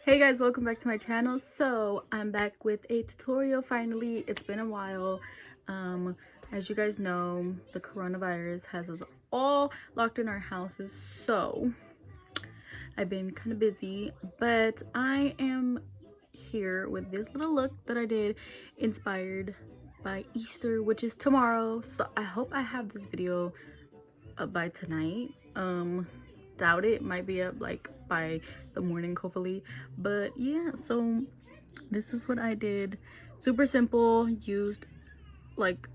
Hey guys, welcome back to my channel. So I'm back with a tutorial finally. It's been a while. As you guys know, the coronavirus has us all locked in our houses, so I've been kind of busy, but I am here with this little look that I did inspired by Easter, which is tomorrow. So I hope I have this video up by tonight. Doubt it, might be up like by the morning hopefully, but yeah. So this is what I did. Super simple. Used like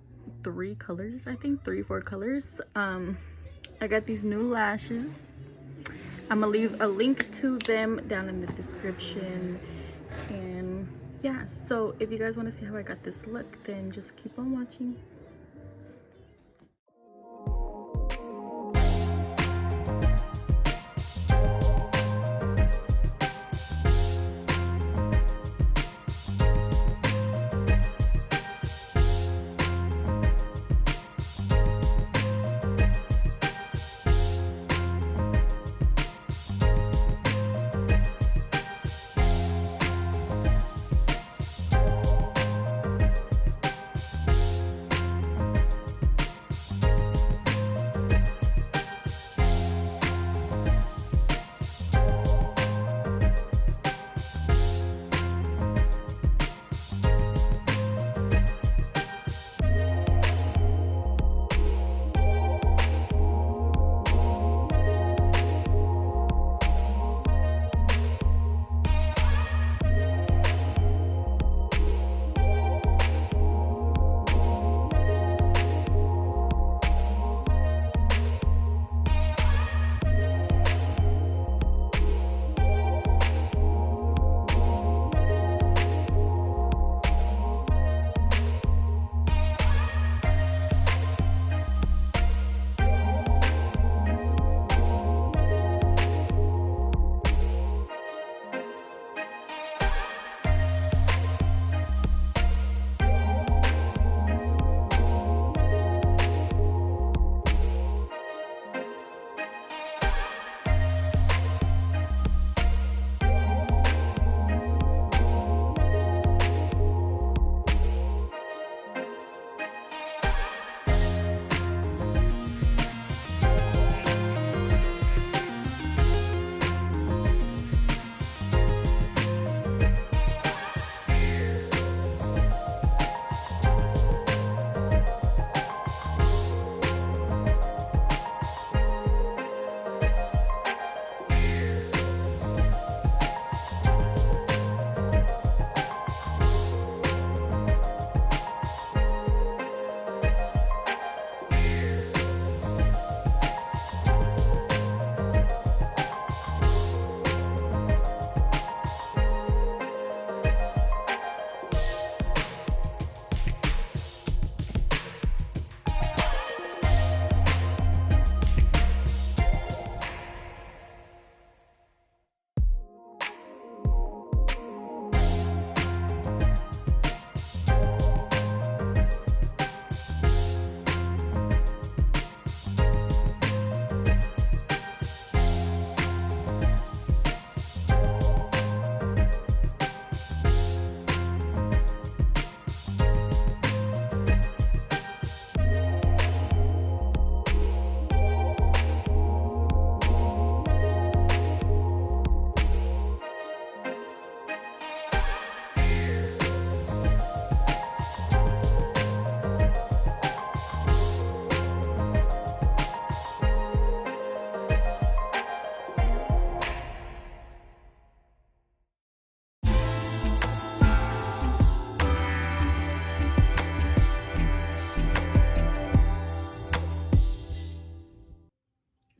3 colors, I think 3-4 colors. I got these new lashes. I'm gonna leave a link to them down in the description. And yeah, so if you guys want to see how I got this look, then just keep on watching.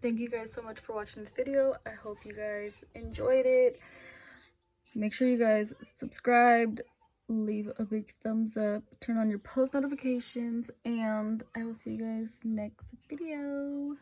Thank you guys so much for watching this video. I hope you guys enjoyed it. Make sure you guys subscribed, leave a big thumbs up, turn on your post notifications, and I will see you guys next video.